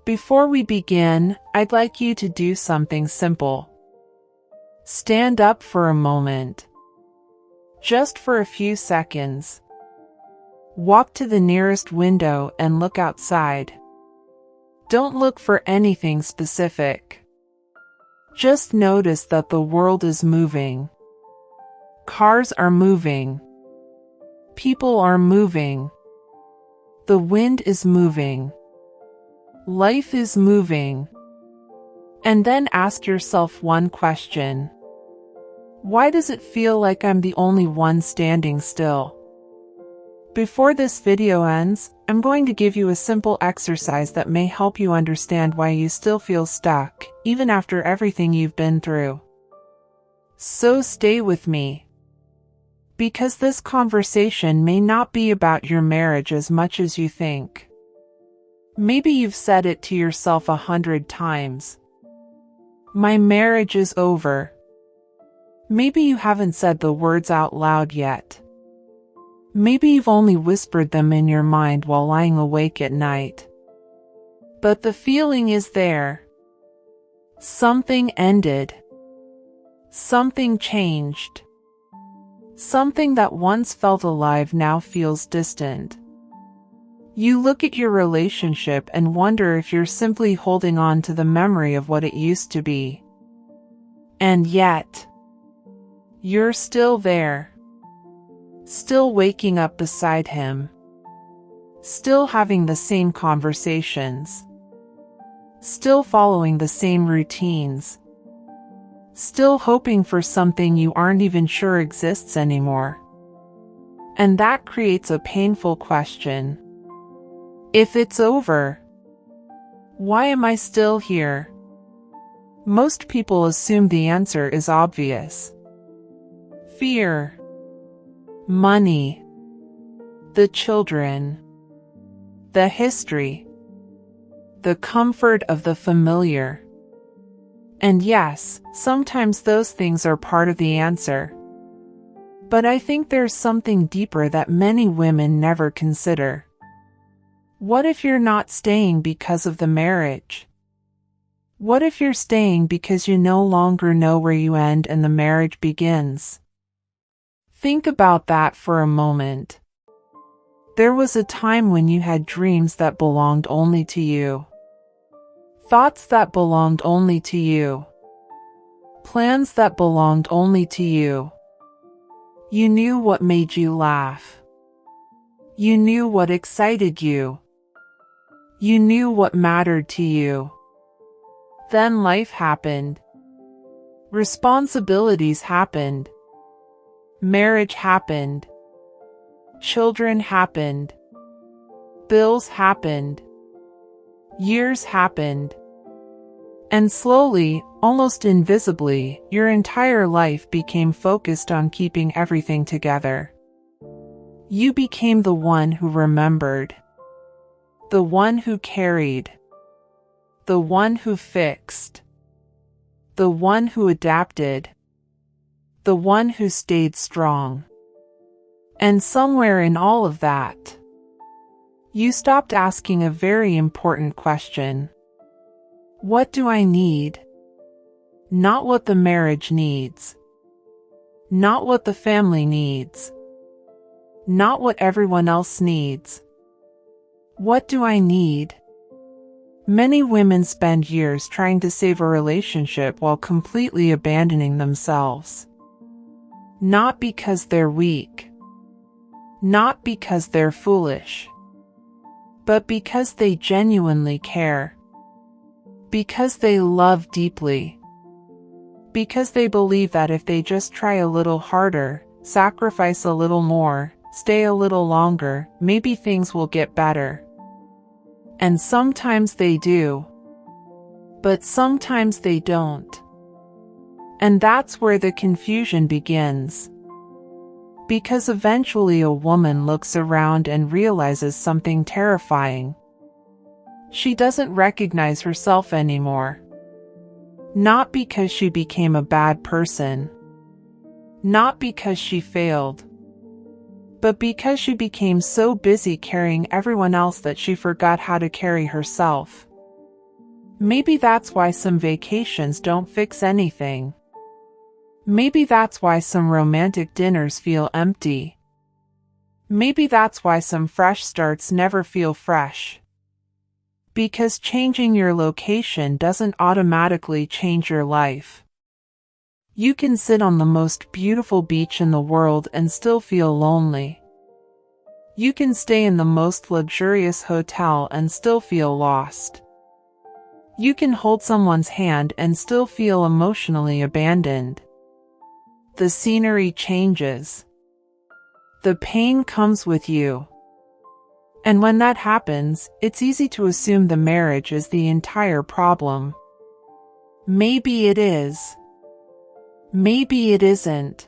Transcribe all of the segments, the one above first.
Before we begin, I'd like you to do something simple. Stand up for a moment. Just for a few seconds. Walk to the nearest window and look outside. Don't look for anything specific. Just notice that the world is moving. Cars are moving. People are moving. The wind is moving. Life is moving. And then ask yourself one question. Why does it feel like I'm the only one standing still? Before this video ends, I'm going to give you a simple exercise that may help you understand why you still feel stuck, even after everything you've been through. So stay with me. Because this conversation may not be about your marriage as much as you think. Maybe you've said it to yourself 100 times. My marriage is over. Maybe you haven't said the words out loud yet. Maybe you've only whispered them in your mind while lying awake at night. But the feeling is there. Something ended. Something changed. Something that once felt alive now feels distant. You look at your relationship and wonder if you're simply holding on to the memory of what it used to be. And yet, you're still there. Still waking up beside him. Still having the same conversations. Still following the same routines. Still hoping for something you aren't even sure exists anymore. And that creates a painful question. If it's over, why am I still here? Most people assume the answer is obvious. Fear. Money. The children. The history. The comfort of the familiar. And yes, sometimes those things are part of the answer. But I think there's something deeper that many women never consider. What if you're not staying because of the marriage? What if you're staying because you no longer know where you end and the marriage begins? Think about that for a moment. There was a time when you had dreams that belonged only to you. Thoughts that belonged only to you. Plans that belonged only to you. You knew what made you laugh. You knew what excited you. You knew what mattered to you. Then life happened. Responsibilities happened. Marriage happened. Children happened. Bills happened. Years happened. And slowly, almost invisibly, your entire life became focused on keeping everything together. You became the one who remembered. The one who carried. The one who fixed. The one who adapted. The one who stayed strong. And somewhere in all of that, you stopped asking a very important question. What do I need? Not what the marriage needs. Not what the family needs. Not what everyone else needs. What do I need? Many women spend years trying to save a relationship while completely abandoning themselves. Not because they're weak. Not because they're foolish. But because they genuinely care. Because they love deeply. Because they believe that if they just try a little harder, sacrifice a little more, stay a little longer, maybe things will get better. And sometimes they do. But sometimes they don't. And that's where the confusion begins. Because eventually a woman looks around and realizes something terrifying. She doesn't recognize herself anymore. Not because she became a bad person. Not because she failed. But because she became so busy carrying everyone else that she forgot how to carry herself. Maybe that's why some vacations don't fix anything. Maybe that's why some romantic dinners feel empty. Maybe that's why some fresh starts never feel fresh. Because changing your location doesn't automatically change your life. You can sit on the most beautiful beach in the world and still feel lonely. You can stay in the most luxurious hotel and still feel lost. You can hold someone's hand and still feel emotionally abandoned. The scenery changes. The pain comes with you. And when that happens, it's easy to assume the marriage is the entire problem. Maybe it is. Maybe it isn't.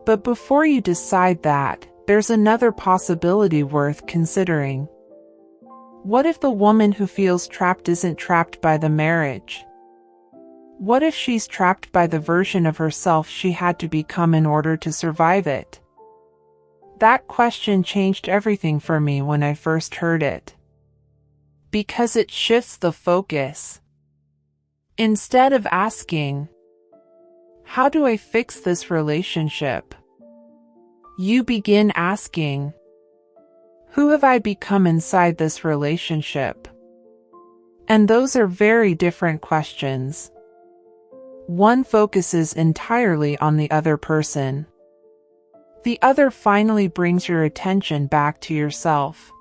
But before you decide that, there's another possibility worth considering. What if the woman who feels trapped isn't trapped by the marriage? What if she's trapped by the version of herself she had to become in order to survive it? That question changed everything for me when I first heard it. Because it shifts the focus. Instead of asking, how do I fix this relationship? You begin asking, who have I become inside this relationship? And those are very different questions. One focuses entirely on the other person. The other finally brings your attention back to yourself.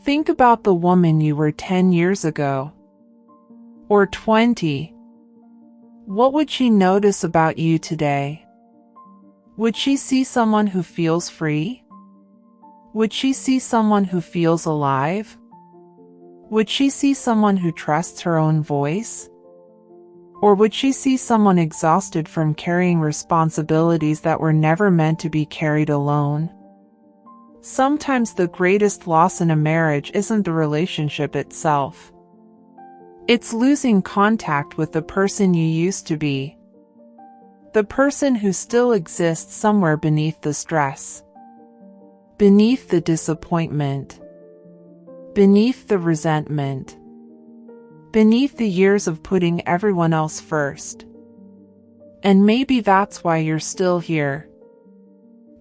Think about the woman you were 10 years ago. Or 20. What would she notice about you today? Would she see someone who feels free? Would she see someone who feels alive? Would she see someone who trusts her own voice? Or would she see someone exhausted from carrying responsibilities that were never meant to be carried alone? Sometimes the greatest loss in a marriage isn't the relationship itself. It's losing contact with the person you used to be. The person who still exists somewhere beneath the stress. Beneath the disappointment. Beneath the resentment. Beneath the years of putting everyone else first. And maybe that's why you're still here.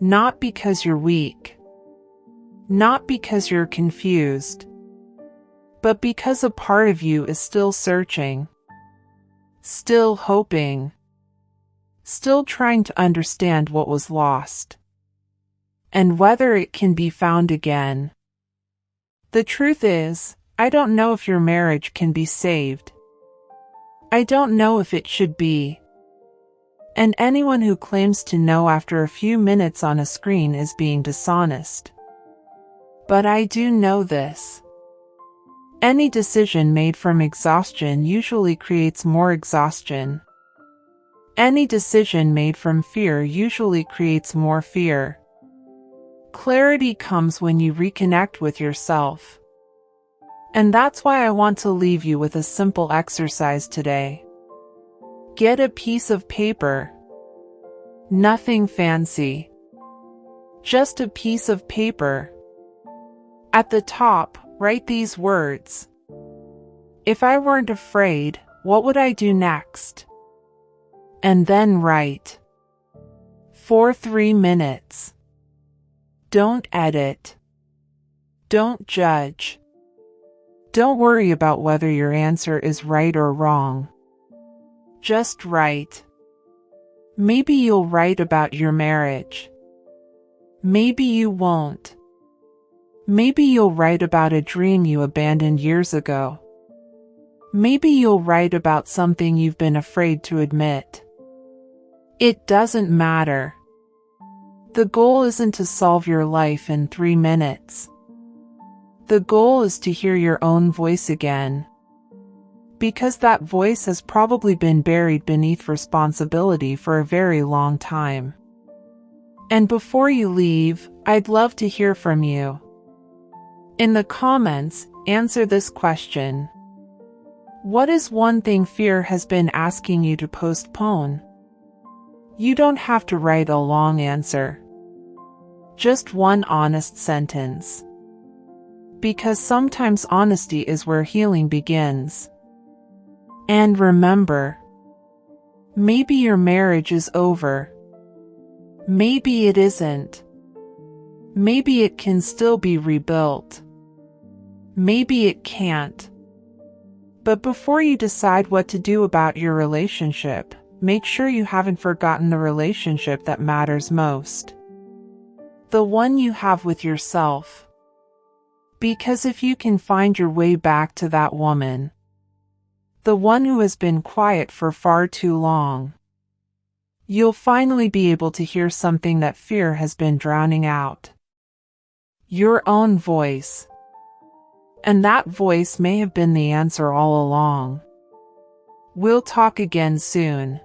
Not because you're weak. Not because you're confused. But because a part of you is still searching. Still hoping. Still trying to understand what was lost. And whether it can be found again. The truth is, I don't know if your marriage can be saved. I don't know if it should be. And anyone who claims to know after a few minutes on a screen is being dishonest. But I do know this. Any decision made from exhaustion usually creates more exhaustion. Any decision made from fear usually creates more fear. Clarity comes when you reconnect with yourself. And that's why I want to leave you with a simple exercise today. Get a piece of paper. Nothing fancy. Just a piece of paper. At the top, write these words. If I weren't afraid, what would I do next? And then write. For 3 minutes. Don't edit. Don't judge. Don't worry about whether your answer is right or wrong. Just write. Maybe you'll write about your marriage. Maybe you won't. Maybe you'll write about a dream you abandoned years ago. Maybe you'll write about something you've been afraid to admit. It doesn't matter. The goal isn't to solve your life in 3 minutes. The goal is to hear your own voice again. Because that voice has probably been buried beneath responsibility for a very long time. And before you leave, I'd love to hear from you. In the comments, answer this question. What is one thing fear has been asking you to postpone? You don't have to write a long answer. Just one honest sentence. Because sometimes honesty is where healing begins. And remember, maybe your marriage is over. Maybe it isn't. Maybe it can still be rebuilt. Maybe it can't. But before you decide what to do about your relationship, make sure you haven't forgotten the relationship that matters most. The one you have with yourself. Because if you can find your way back to that woman, the one who has been quiet for far too long, you'll finally be able to hear something that fear has been drowning out. Your own voice. And that voice may have been the answer all along. We'll talk again soon.